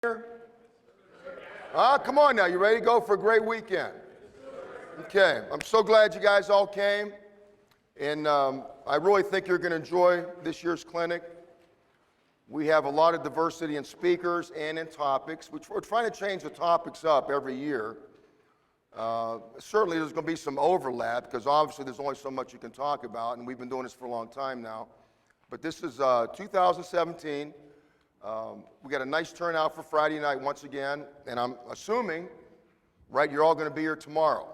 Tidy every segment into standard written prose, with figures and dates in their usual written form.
Here? Come on now, you ready to go for a great weekend? Okay, I'm so glad you guys all came, and I really think you're going to enjoy this year's clinic. We have a lot of diversity in speakers and in topics, which we're trying to change the topics up every year. Certainly there's going to be some overlap, because obviously there's only so much you can talk about, and we've been doing this for a long time now. But this is 2017. We got a nice turnout for Friday night once again, and I'm assuming, right, you're all going to be here tomorrow.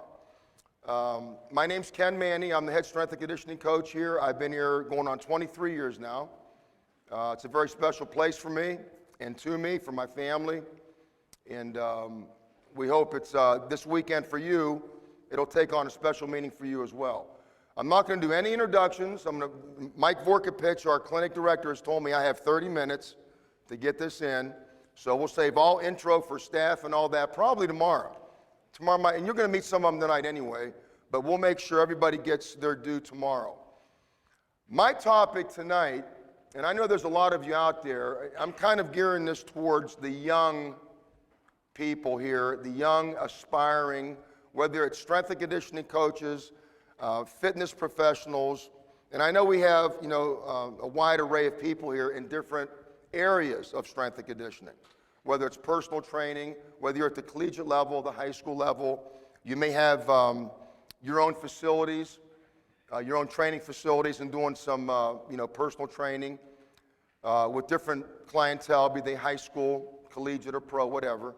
My name's Ken Mannie. I'm the head strength and conditioning coach here. I've been here going on 23 years now. It's a very special place for me and to me, for my family, and we hope it's this weekend for you, it'll take on a special meaning for you as well. I'm not going to do any introductions. Mike Vorkapich, our clinic director, has told me I have 30 minutes to get this in, so we'll save all intro for staff and all that probably tomorrow. And you're going to meet some of them tonight anyway, but we'll make sure everybody gets their due tomorrow. My topic tonight, and I know there's a lot of you out there, I'm kind of gearing this towards the young people here, the young, aspiring, whether it's strength and conditioning coaches, fitness professionals, and I know we have, a wide array of people here in different areas of strength and conditioning, whether it's personal training, whether you're at the collegiate level, the high school level. You may have your own facilities, your own training facilities, and doing some personal training with different clientele, be they high school, collegiate, or pro, whatever.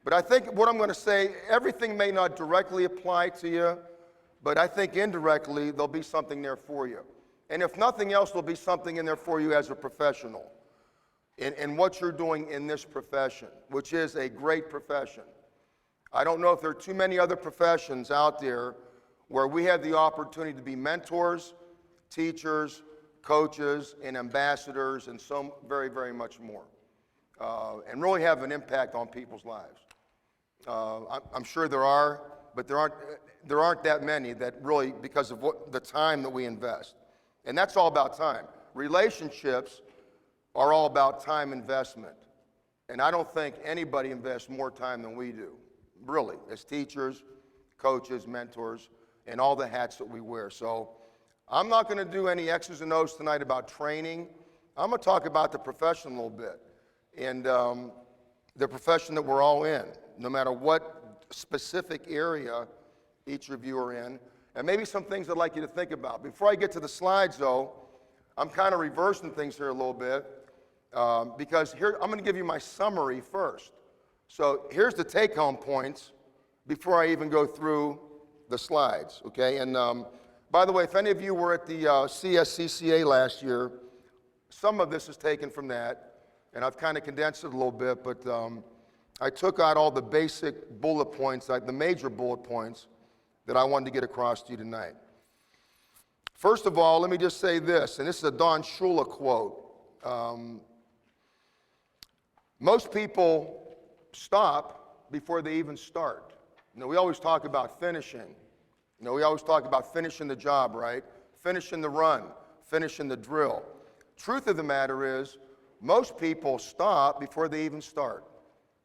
But I think what I'm going to say, everything may not directly apply to you, but I think indirectly there'll be something there for you. And if nothing else, there'll be something in there for you as a professional in what you're doing in this profession, which is a great profession. I don't know if there are too many other professions out there where we have the opportunity to be mentors, teachers, coaches, and ambassadors, and so very, very much more, and really have an impact on people's lives. I'm sure there are, but there aren't that many that really, because of the time that we invest. And that's all about time. Relationships are all about time investment. And I don't think anybody invests more time than we do, really, as teachers, coaches, mentors, and all the hats that we wear. So I'm not going to do any X's and O's tonight about training. I'm going to talk about the profession a little bit, and the profession that we're all in, no matter what specific area each of you are in, and maybe some things I'd like you to think about. Before I get to the slides, though, I'm kind of reversing things here a little bit, because here I'm going to give you my summary first. So here's the take-home points before I even go through the slides, okay? And by the way, if any of you were at the CSCCA last year, some of this is taken from that, and I've kind of condensed it a little bit, but I took out all the basic bullet points, like the major bullet points that I wanted to get across to you tonight. First of all, let me just say this, and this is a Don Shula quote. Most people stop before they even start. We always talk about finishing. We always talk about finishing the job, right? Finishing the run, finishing the drill. Truth of the matter is, most people stop before they even start.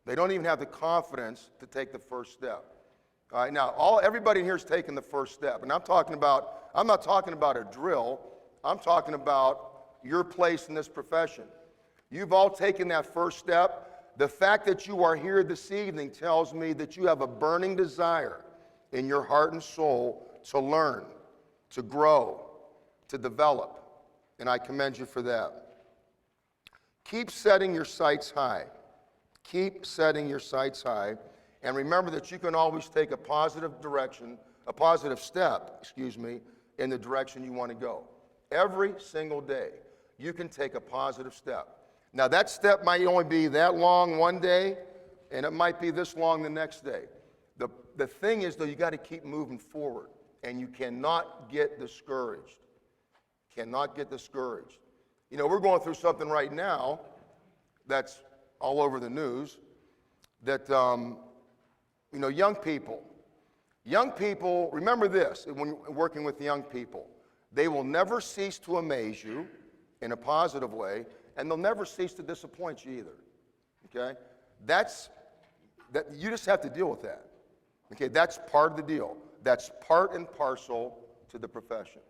They don't even have the confidence to take the first step. All right, now, everybody in here is taking the first step, and I'm not talking about a drill. I'm talking about your place in this profession. You've all taken that first step. The fact that you are here this evening tells me that you have a burning desire in your heart and soul to learn, to grow, to develop, and I commend you for that. Keep setting your sights high. Keep setting your sights high, and remember that you can always take a positive step, in the direction you want to go. Every single day, you can take a positive step. Now, that step might only be that long one day, and it might be this long the next day. The thing is, though, you got to keep moving forward, and you cannot get discouraged. Cannot get discouraged. We're going through something right now that's all over the news, that, young people, remember this, when working with young people, they will never cease to amaze you in a positive way, and they'll never cease to disappoint you either, okay? You just have to deal with that. Okay, that's part of the deal. That's part and parcel to the profession.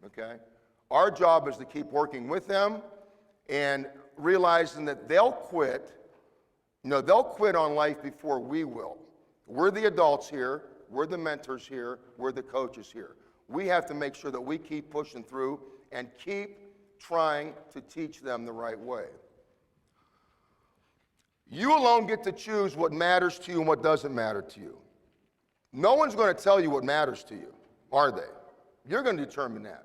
Okay? Our job is to keep working with them and realizing that they'll quit. They'll quit on life before we will. We're the adults here. We're the mentors here. We're the coaches here. We have to make sure that we keep pushing through and keep trying to teach them the right way. You alone get to choose what matters to you and what doesn't matter to you. No one's going to tell you what matters to you, are they? You're going to determine that.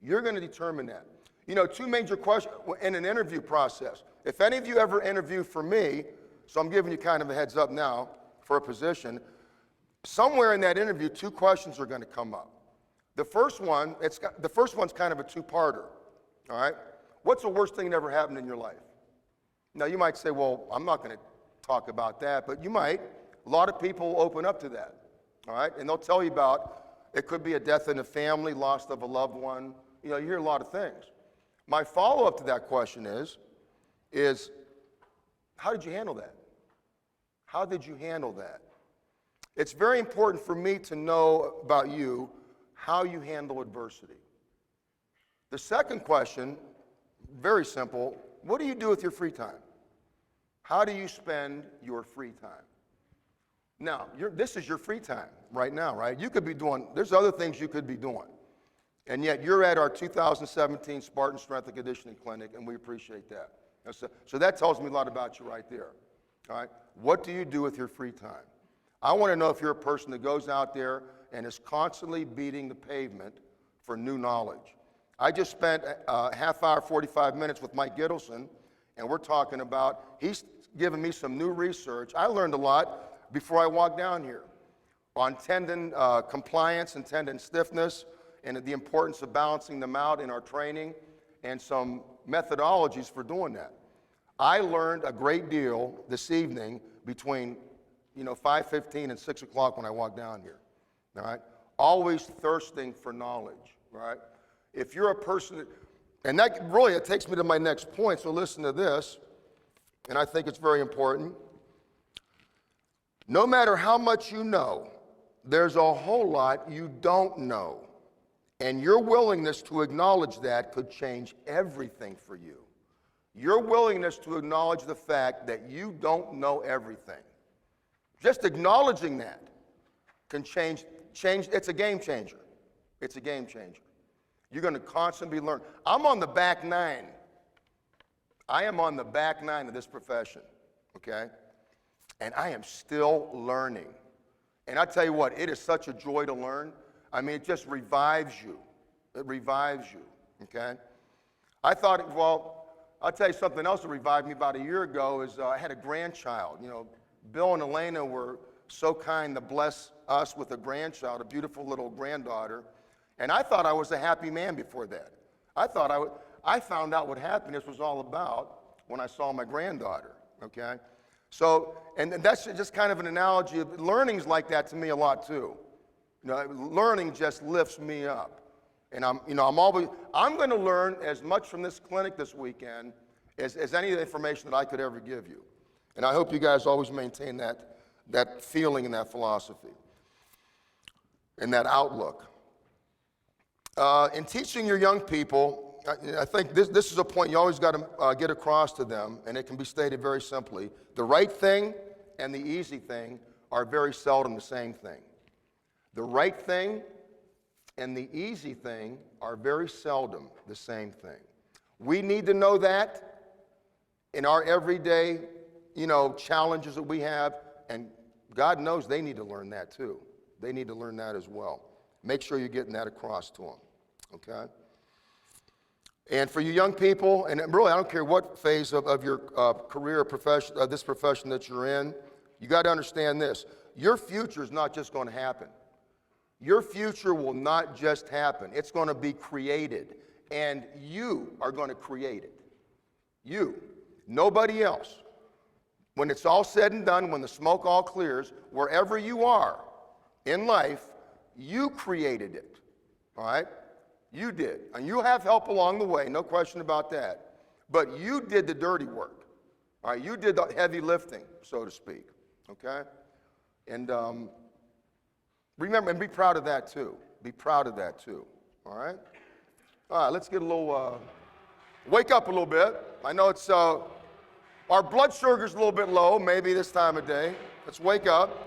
You're going to determine that. Two major questions in an interview process. If any of you ever interview for me, so I'm giving you kind of a heads up now for a position, somewhere in that interview, two questions are going to come up. The first one's kind of a two-parter, all right? What's the worst thing that ever happened in your life? Now, you might say, well, I'm not going to talk about that, but you might. A lot of people open up to that, all right? And they'll tell you about, it could be a death in the family, loss of a loved one. You hear a lot of things. My follow-up to that question is how did you handle that? How did you handle that? It's very important for me to know about you, how you handle adversity. The second question, very simple, what do you do with your free time? How do you spend your free time? Now, this is your free time right now, right? You could be doing, there's other things you could be doing. And yet you're at our 2017 Spartan Strength and Conditioning Clinic, and we appreciate that. So that tells me a lot about you right there. All right? What do you do with your free time? I want to know if you're a person that goes out there and is constantly beating the pavement for new knowledge. I just spent a half hour, 45 minutes with Mike Gittleson, and we're talking about, he's given me some new research. I learned a lot before I walked down here on tendon compliance and tendon stiffness, and the importance of balancing them out in our training, and some methodologies for doing that. I learned a great deal this evening between 5:15 and 6 o'clock when I walked down here. All right? Always thirsting for knowledge, right? If you're a person, and that really, it takes me to my next point, so listen to this, and I think it's very important. No matter how much you know, there's a whole lot you don't know. And your willingness to acknowledge that could change everything for you. Your willingness to acknowledge the fact that you don't know everything. Just acknowledging that can change, it's a game changer. It's a game changer. You're going to constantly learn. I'm on the back nine. I am on the back nine of this profession, okay? And I am still learning. And I tell you what, it is such a joy to learn. I mean, it just revives you. It revives you, okay? I thought, well, I'll tell you something else that revived me about a year ago is I had a grandchild. Bill and Elena were so kind to bless us with a grandchild, a beautiful little granddaughter. And I thought I was a happy man before that. I found out what happiness was all about when I saw my granddaughter, okay? So, and that's just kind of an analogy. Learning's like that to me a lot too. Learning just lifts me up. And I'm going to learn as much from this clinic this weekend as any of the information that I could ever give you. And I hope you guys always maintain that feeling and that philosophy and that outlook. In teaching your young people, I think this is a point you always got to get across to them, and it can be stated very simply. The right thing and the easy thing are very seldom the same thing. The right thing and the easy thing are very seldom the same thing. We need to know that in our everyday, challenges that we have, and God knows they need to learn that too. They need to learn that as well. Make sure you're getting that across to them, okay? And for you young people, and really I don't care what phase of your career or profession, this profession that you're in, you got to understand this. Your future is not just going to happen. Your future will not just happen. It's going to be created, and you are going to create it. You, nobody else. When it's all said and done, when the smoke all clears, wherever you are in life, you created it, all right? You did, and you'll have help along the way, no question about that. But you did the dirty work, All right, you did the heavy lifting, so to speak, okay? And remember, and be proud of that too. Be proud of that too, all right? All right, let's get a little, wake up a little bit. I know it's, our blood sugar's a little bit low, maybe this time of day. Let's wake up.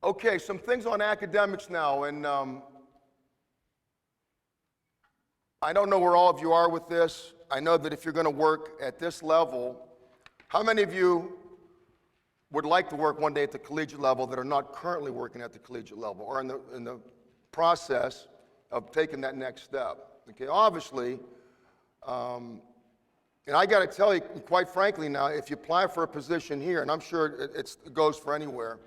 Okay, some things on academics now, and I don't know where all of you are with this. I know that if you're going to work at this level, how many of you would like to work one day at the collegiate level that are not currently working at the collegiate level or in the process of taking that next step? Okay, obviously, and I got to tell you, quite frankly now, if you apply for a position here, and I'm sure it goes for anywhere,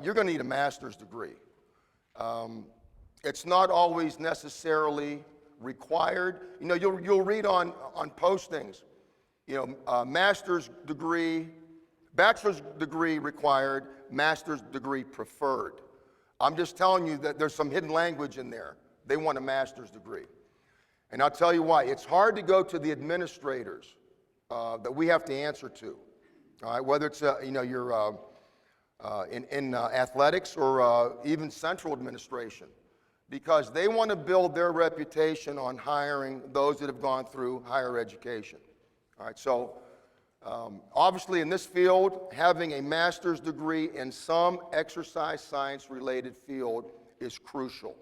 you're going to need a master's degree. It's not always necessarily required. You know, you'll read on postings, you know, master's degree, bachelor's degree required, master's degree preferred. I'm just telling you that there's some hidden language in there. They want a master's degree. And I'll tell you why. It's hard to go to the administrators that we have to answer to, all right? Whether it's, you know, your in athletics or even central administration, because they want to build their reputation on hiring those that have gone through higher education. All right, so obviously in this field, having a master's degree in some exercise science related field is crucial.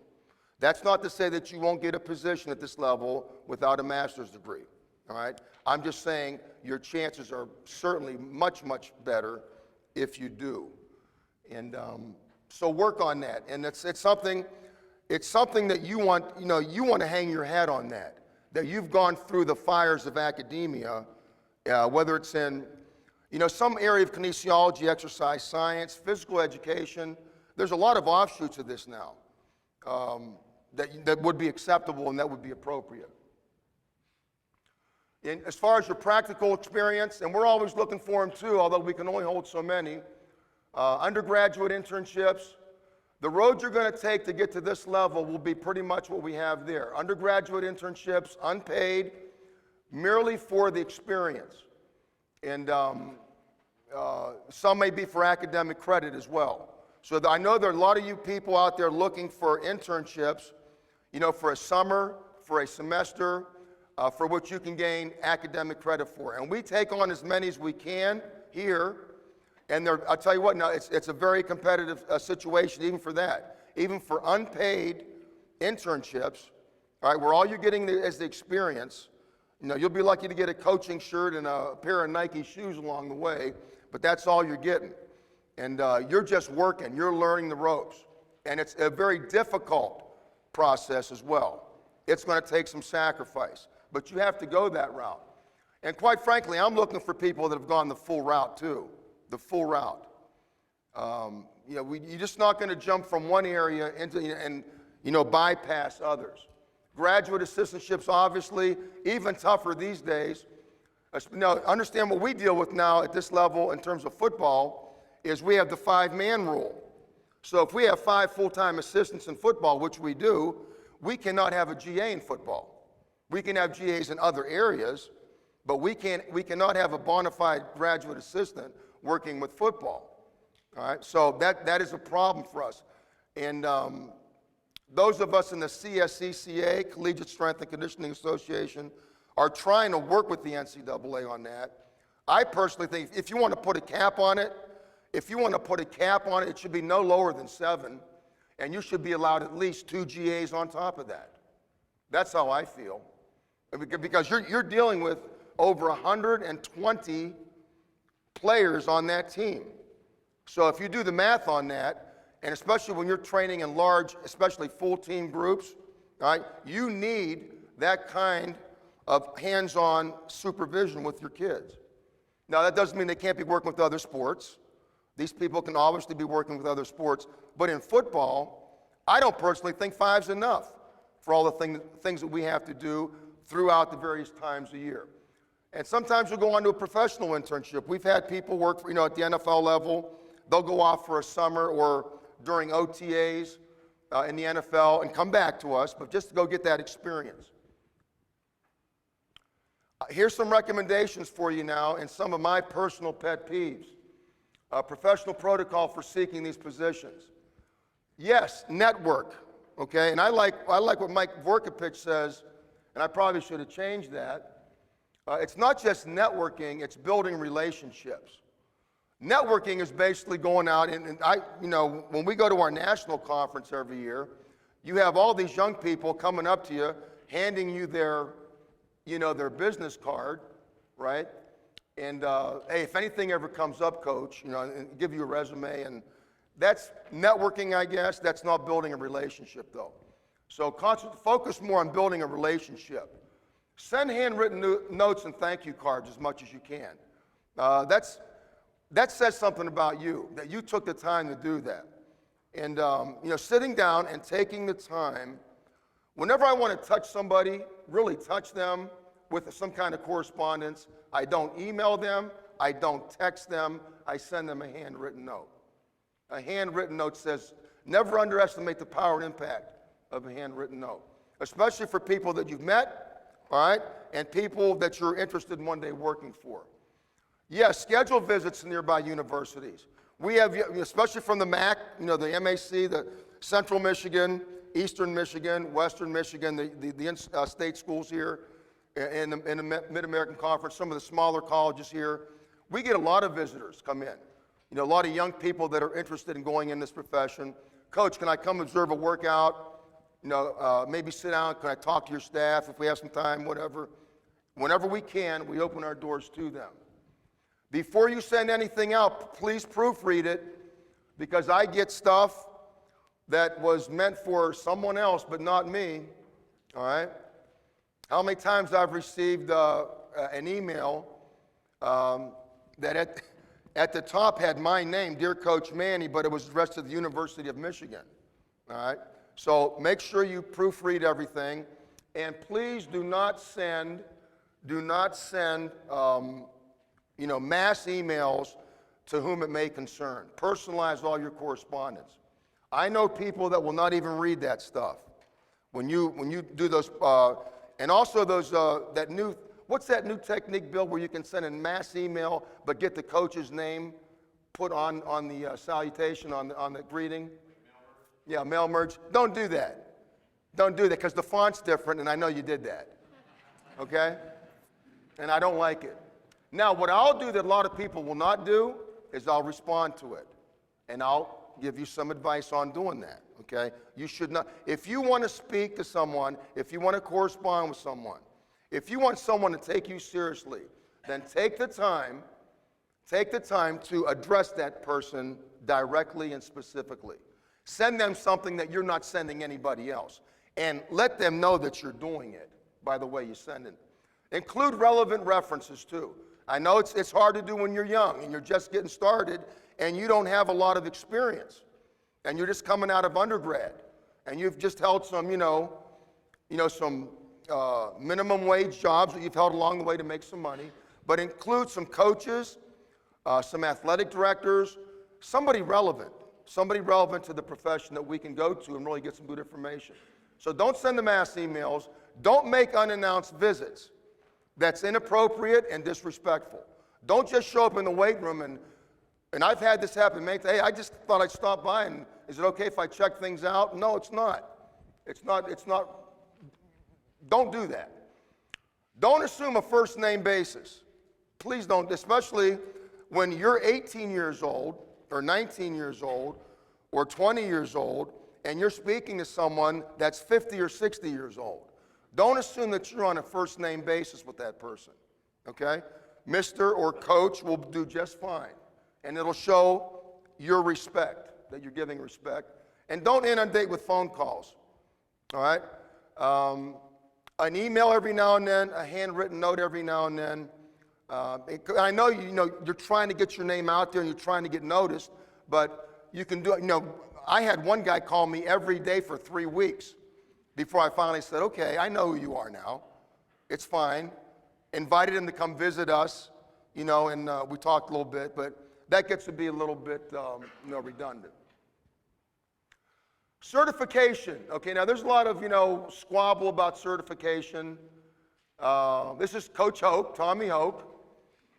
That's not to say that you won't get a position at this level without a master's degree. All right, I'm just saying your chances are certainly much, much better if you do. And so work on that. And it's something that you want, you know, you want to hang your hat on that you've gone through the fires of academia, whether it's in, you know, some area of kinesiology, exercise science, physical education. There's a lot of offshoots of this now that would be acceptable and that would be appropriate. And as far as your practical experience, and we're always looking for them too, although we can only hold so many, undergraduate internships. The road you're going to take to get to this level will be pretty much what we have there. Undergraduate internships, unpaid, merely for the experience. And some may be for academic credit as well. So I know there are a lot of you people out there looking for internships, you know, for a summer, for a semester, for which you can gain academic credit for. And we take on as many as we can here. And I'll tell you what, now it's a very competitive situation even for that. Even for unpaid internships, all right, where all you're getting is the experience. You know, you'll be lucky to get a coaching shirt and a pair of Nike shoes along the way, but that's all you're getting. And you're just working, you're learning the ropes. And it's a very difficult process as well. It's going to take some sacrifice, but you have to go that route. And quite frankly, I'm looking for people that have gone the full route too, the full route. You're just not going to jump from one area into and bypass others. Graduate assistantships, obviously, even tougher these days. Now, understand what we deal with now at this level in terms of football is we have the 5-man rule. So if we have 5 full-time assistants in football, which we do, we cannot have a GA in football. We can have GAs in other areas, but we cannot have a bona fide graduate assistant working with football. All right, so that is a problem for us. And those of us in the CSCCA, Collegiate Strength and Conditioning Association, are trying to work with the NCAA on that. I personally think if you want to put a cap on it, it should be no lower than 7, and you should be allowed at least 2 GAs on top of that. That's how I feel. Because you're dealing with over 120 players on that team. So if you do the math on that, and especially when you're training in large, especially full team groups, right, you need that kind of hands-on supervision with your kids. Now, that doesn't mean they can't be working with other sports. These people can obviously be working with other sports. But in football, I don't personally think 5's enough for all the things that we have to do throughout the various times of year. And sometimes you'll go on to a professional internship. We've had people work for, at the NFL level. They'll go off for a summer or during OTAs in the NFL and come back to us, but just to go get that experience. Here's some recommendations for you now and some of my personal pet peeves. Professional protocol for seeking these positions. Yes, network, okay? And I like what Mike Vorkapich says, and I probably should have changed that. It's not just networking, it's building relationships. Networking is basically going out, and when we go to our national conference every year, you have all these young people coming up to you, handing you their business card, right? And hey, if anything ever comes up, coach, and give you a resume, and that's networking, I guess. That's not building a relationship, though. So focus more on building a relationship. Send handwritten notes and thank you cards as much as you can. That says something about you, that you took the time to do that. And sitting down and taking the time, whenever I want to touch somebody, really touch them with some kind of correspondence, I don't email them, I don't text them, I send them a handwritten note. A handwritten note says, never underestimate the power and impact of a handwritten note, especially for people that you've met, all right, and people that you're interested in one day working for. Yes, schedule visits to nearby universities. We have, especially from the MAC, the MAC, the Central Michigan, Eastern Michigan, Western Michigan, the state schools here, in the Mid-American Conference, some of the smaller colleges here. We get a lot of visitors come in. A lot of young people that are interested in going in this profession. Coach, can I come observe a workout? Maybe sit down. Can I talk to your staff if we have some time, whatever. Whenever we can, we open our doors to them. Before you send anything out, please proofread it, because I get stuff that was meant for someone else but not me, all right? How many times I've received an email that at the top had my name, Dear Coach Mannie, but it was addressed to the University of Michigan, all right? So make sure you proofread everything, and please do not send mass emails to whom it may concern. Personalize all your correspondence. I know people that will not even read that stuff. When you do those, and also those what's that new technique, Bill, where you can send a mass email but get the coach's name put on the salutation, on the greeting? Yeah, mail merge. Don't do that. Don't do that, because the font's different, and I know you did that. Okay? And I don't like it. Now, what I'll do that a lot of people will not do is I'll respond to it. And I'll give you some advice on doing that, okay? You should not. If you want to speak to someone, if you want to correspond with someone, if you want someone to take you seriously, then take the time Take the time to address that person directly and specifically. Send them something that you're not sending anybody else. And let them know that you're doing it by the way you send it. Include relevant references too. I know it's hard to do when you're young and you're just getting started and you don't have a lot of experience. And you're just coming out of undergrad. And you've just held some, some minimum wage jobs that you've held along the way to make some money. But include some coaches, some athletic directors, somebody relevant to the profession that we can go to and really get some good information. So don't send the mass emails. Don't make unannounced visits. That's inappropriate and disrespectful. Don't just show up in the weight room and I've had this happen, mate. Hey, I just thought I'd stop by and is it okay if I check things out? No, it's not. It's not. Don't do that. Don't assume a first name basis. Please don't, especially when you're 18 years old or 19 years old or 20 years old and you're speaking to someone that's 50 or 60 years old. Don't assume that you're on a first name basis with that person, okay? Mr. or Coach will do just fine, and it'll show your respect, that you're giving respect. And don't inundate with phone calls, all right? An email every now and then, a handwritten note every now and then. I know, you're trying to get your name out there and you're trying to get noticed, but you can do it. I had one guy call me every day for 3 weeks before I finally said, okay, I know who you are now. It's fine. Invited him to come visit us, and we talked a little bit, but that gets to be a little bit, redundant. Certification. Okay, now there's a lot of, squabble about certification. This is Coach Hope, Tommy Hope,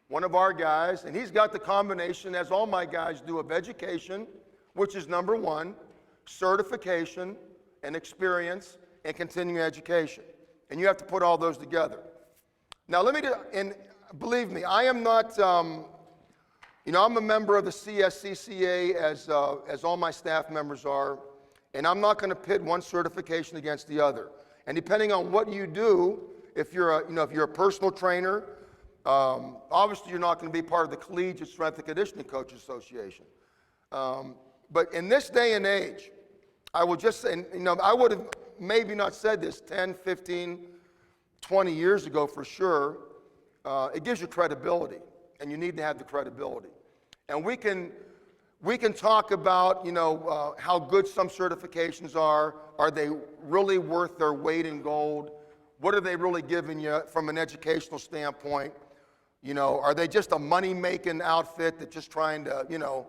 one of our guys, and he's got the combination, as all my guys do, of education, which is number one, certification and experience and continuing education. And you have to put all those together. Now and believe me, I am not, I'm a member of the CSCCA as all my staff members are, and I'm not going to pit one certification against the other. And depending on what you do, if you're a personal trainer, obviously you're not going to be part of the Collegiate Strength and Conditioning Coaches Association. But in this day and age, I will just say, I would have maybe not said this 10, 15, 20 years ago for sure. It gives you credibility, and you need to have the credibility. And we can talk about, how good some certifications are. Are they really worth their weight in gold? What are they really giving you from an educational standpoint? Are they just a money-making outfit that's just trying to,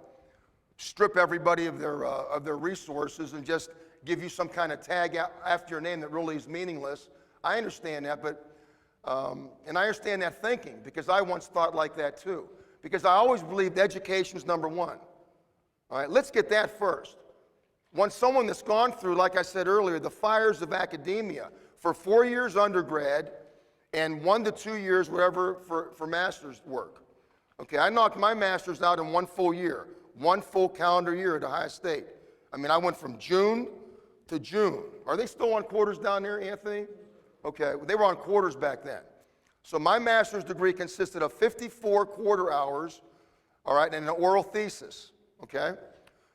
strip everybody of their resources and just give you some kind of tag after your name that really is meaningless? I understand that, and I understand that thinking because I once thought like that too. Because I always believed education is number one. All right, let's get that first. Once someone that's gone through, like I said earlier, the fires of academia for 4 years undergrad and 1 to 2 years, whatever, for master's work. Okay, I knocked my master's out in 1 full year, 1 full calendar year at Ohio State. I went from June to June. Are they still on quarters down there, Anthony? Okay, they were on quarters back then. So my master's degree consisted of 54 quarter hours, all right, and an oral thesis, okay?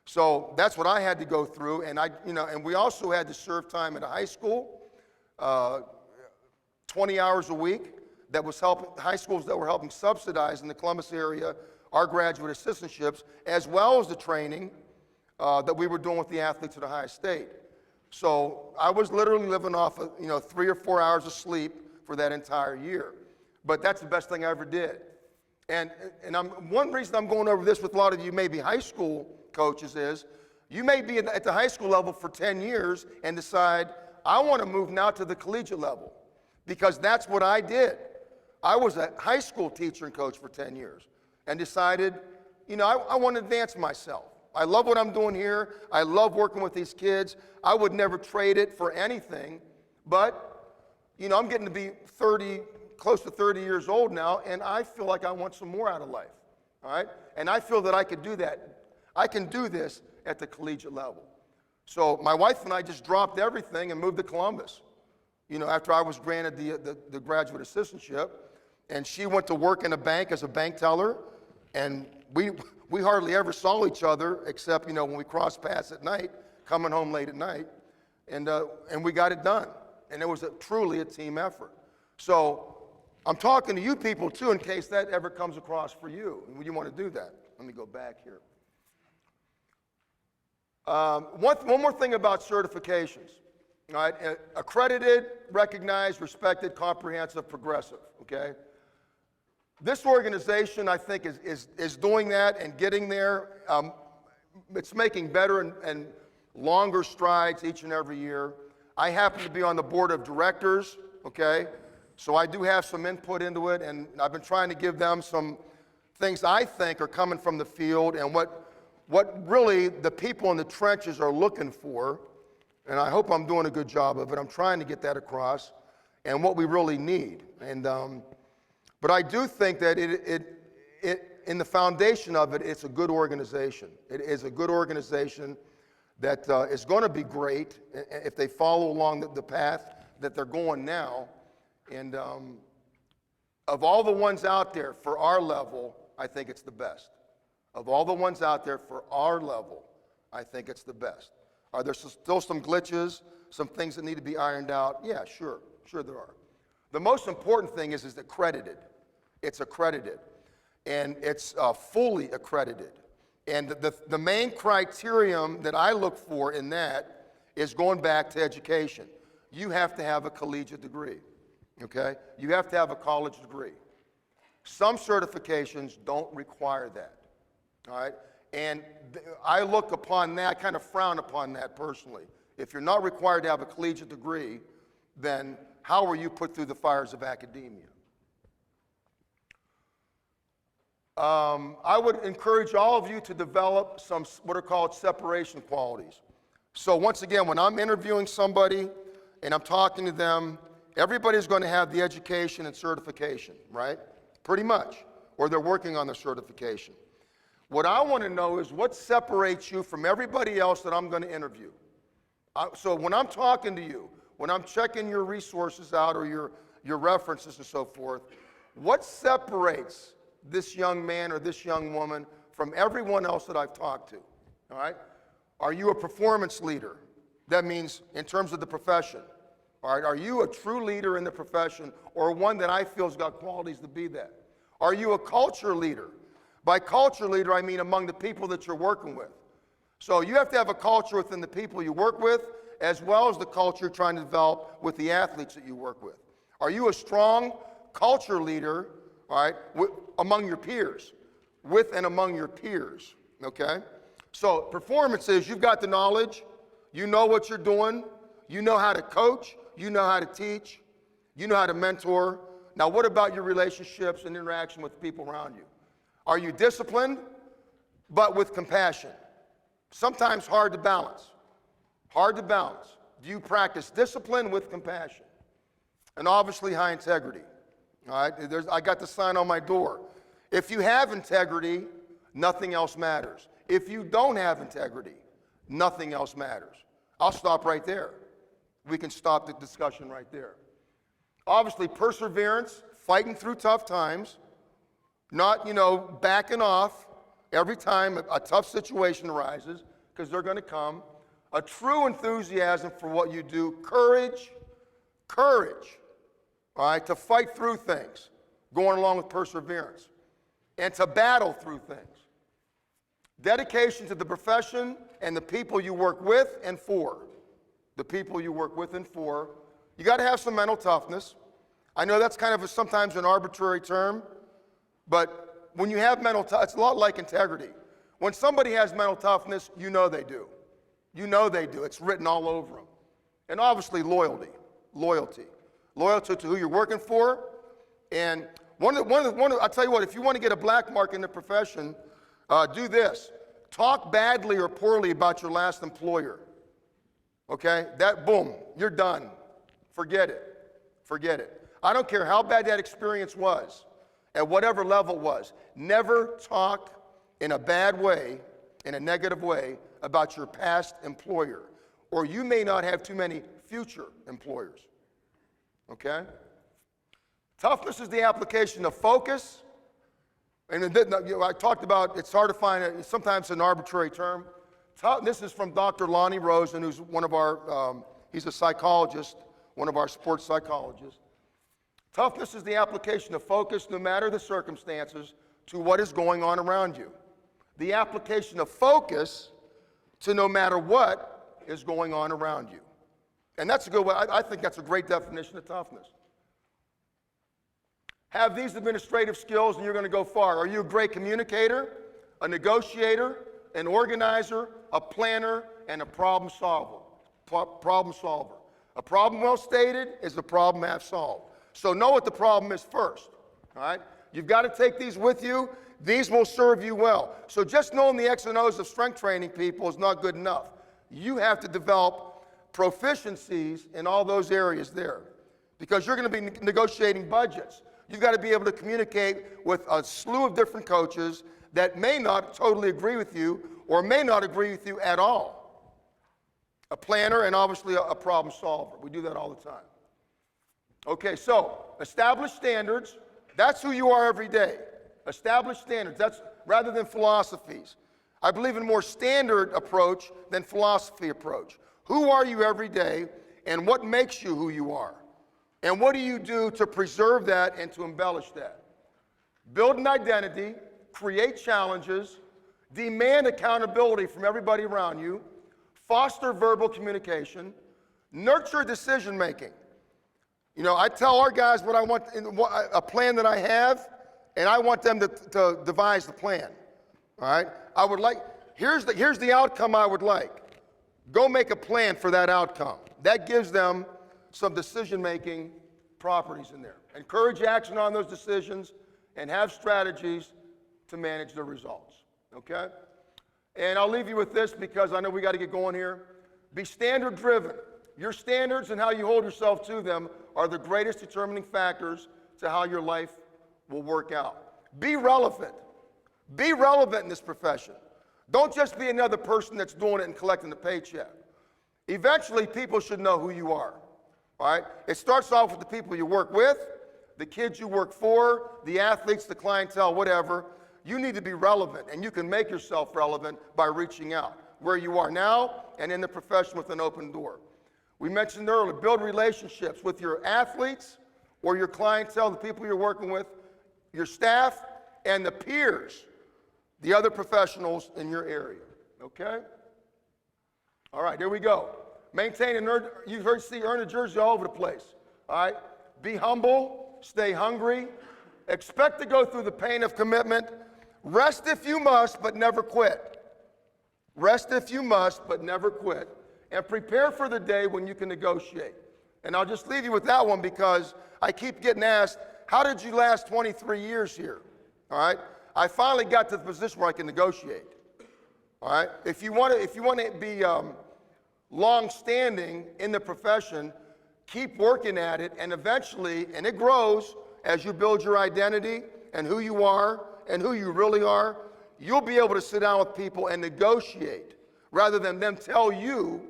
So that's what I had to go through, and and we also had to serve time at a high school, 20 hours a week, that was high schools that were helping subsidize in the Columbus area our graduate assistantships, as well as the training that we were doing with the athletes at Ohio State. So I was literally living off of 3 or 4 hours of sleep for that entire year. But that's the best thing I ever did. And one reason I'm going over this with a lot of you maybe high school coaches is you may be at the high school level for 10 years and decide, I want to move now to the collegiate level, because that's what I did. I was a high school teacher and coach for 10 years and decided, I want to advance myself. I love what I'm doing here. I love working with these kids. I would never trade it for anything, but, I'm getting to be close to 30 years old now, and I feel like I want some more out of life, all right? And I feel that I could do that. I can do this at the collegiate level. So my wife and I just dropped everything and moved to Columbus, after I was granted the graduate assistantship. And she went to work in a bank as a bank teller, And we hardly ever saw each other except, when we crossed paths at night, coming home late at night, and we got it done. And it was truly a team effort. So I'm talking to you people too in case that ever comes across for you, and you want to do that. Let me go back here. One more thing about certifications. All right, accredited, recognized, respected, comprehensive, progressive, okay? This organization, I think, is doing that and getting there. It's making better and longer strides each and every year. I happen to be on the board of directors, okay? So I do have some input into it, and I've been trying to give them some things I think are coming from the field and what really the people in the trenches are looking for. And I hope I'm doing a good job of it. I'm trying to get that across, and what we really need. And but I do think that it in the foundation of it, it's a good organization. It is a good organization that is going to be great if they follow along the path that they're going now. And of all the ones out there for our level, I think it's the best. Of all the ones out there for our level, I think it's the best. Are there still some glitches, some things that need to be ironed out? Yeah, sure there are. The most important thing is accredited. It's accredited, and it's fully accredited. And the main criterion that I look for in that is going back to education. You have to have a collegiate degree, okay? You have to have a college degree. Some certifications don't require that, all right? And I look upon that, I kind of frown upon that personally. If you're not required to have a collegiate degree, then how are you put through the fires of academia? I would encourage all of you to develop some what are called separation qualities. So once again, when I'm interviewing somebody and I'm talking to them, everybody's going to have the education and certification, right? Pretty much, or they're working on their certification. What I want to know is what separates you from everybody else that I'm going to interview. So when I'm talking to you, when I'm checking your resources out or your references and so forth, what separates this young man or this young woman from everyone else that I've talked to, all right? Are you a performance leader? That means in terms of the profession, all right? Are you a true leader in the profession or one that I feel has got qualities to be that? Are you a culture leader? By culture leader, I mean among the people that you're working with. So you have to have a culture within the people you work with, as well as the culture you're trying to develop with the athletes that you work with. Are you a strong culture leader, all right, among your peers, with and among your peers, okay? So performance is you've got the knowledge, you know what you're doing, you know how to coach, you know how to teach, you know how to mentor. Now what about your relationships and interaction with people around you? Are you disciplined, but with compassion? Sometimes hard to balance. Hard to balance. Do you practice discipline with compassion? And obviously high integrity. All right, I got the sign on my door. If you have integrity, nothing else matters. If you don't have integrity, nothing else matters. I'll stop right there. We can stop the discussion right there. Obviously, perseverance, fighting through tough times, not, backing off every time a tough situation arises, because they're going to come. A true enthusiasm for what you do. Courage, all right, to fight through things, going along with perseverance, and to battle through things. Dedication to the profession and the people you work with and for. The people you work with and for. You got to have some mental toughness. I know that's kind of sometimes an arbitrary term, but when you have mental toughness, it's a lot like integrity. When somebody has mental toughness, you know they do. You know they do. It's written all over them. And obviously loyalty. Loyalty to who you're working for. And I'll tell you what, if you want to get a black mark in the profession, do this. Talk badly or poorly about your last employer. Okay? Boom, you're done. Forget it. I don't care how bad that experience was, at whatever level it was. Never talk in a bad way, in a negative way, about your past employer, or you may not have too many future employers. Okay? Toughness is the application of focus, And I talked about it's hard to find it. Sometimes an arbitrary term. This is from Dr. Lonnie Rosen, who's one of our, he's a psychologist, one of our sports psychologists. Toughness is the application of focus, no matter the circumstances, to what is going on around you. The application of focus to no matter what is going on around you. And that's a good way. I think that's a great definition of toughness. Have these administrative skills and you're going to go far. Are you a great communicator, a negotiator, an organizer, a planner, and a problem solver? A problem well stated is a problem half solved. So know what the problem is first, all right? You've got to take these with you. These will serve you well. So just knowing the X and O's of strength training, people, is not good enough. You have to develop proficiencies in all those areas there because you're going to be negotiating budgets. You've got to be able to communicate with a slew of different coaches that may not totally agree with you or may not agree with you at all. A planner and obviously a problem solver. We do that all the time. Okay, so establish standards. That's who you are every day. Establish standards. That's rather than philosophies. I believe in a more standard approach than philosophy approach. Who are you every day and what makes you who you are? And what do you do to preserve that and to embellish that? Build an identity, create challenges, demand accountability from everybody around you, foster verbal communication, nurture decision making. You know, I tell our guys what I want, a plan that I have, and I want them to devise the plan. All right? I would like, here's the outcome I would like. Go make a plan for that outcome. That gives them some decision-making properties in there. Encourage action on those decisions and have strategies to manage the results. Okay? And I'll leave you with this because I know we got to get going here. Be standard-driven. Your standards and how you hold yourself to them are the greatest determining factors to how your life will work out. Be relevant. Be relevant in this profession. Don't just be another person that's doing it and collecting the paycheck. Eventually, people should know who you are. All right? It starts off with the people you work with, the kids you work for, the athletes, the clientele, whatever. You need to be relevant, and you can make yourself relevant by reaching out where you are now and in the profession with an open door. We mentioned earlier, build relationships with your athletes or your clientele, the people you're working with, your staff, and the peers, the other professionals in your area, okay? All right, there we go. Maintain and earn, you've heard earn a jersey all over the place, all right? Be humble, stay hungry, expect to go through the pain of commitment, rest if you must, but never quit. Rest if you must, but never quit. And prepare for the day when you can negotiate. And I'll just leave you with that one because I keep getting asked, how did you last 23 years here? All right? I finally got to the position where I can negotiate. All right? If you want to be long-standing in the profession, keep working at it, and eventually, and it grows as you build your identity and who you are and who you really are, you'll be able to sit down with people and negotiate rather than them tell you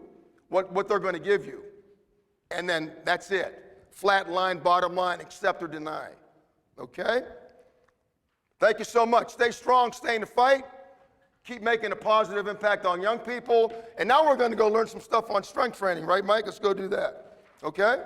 what they're going to give you. And then that's it. Flat line, bottom line, accept or deny. Okay? Thank you so much. Stay strong, stay in the fight. Keep making a positive impact on young people. And now we're going to go learn some stuff on strength training, right, Mike? Let's go do that. Okay?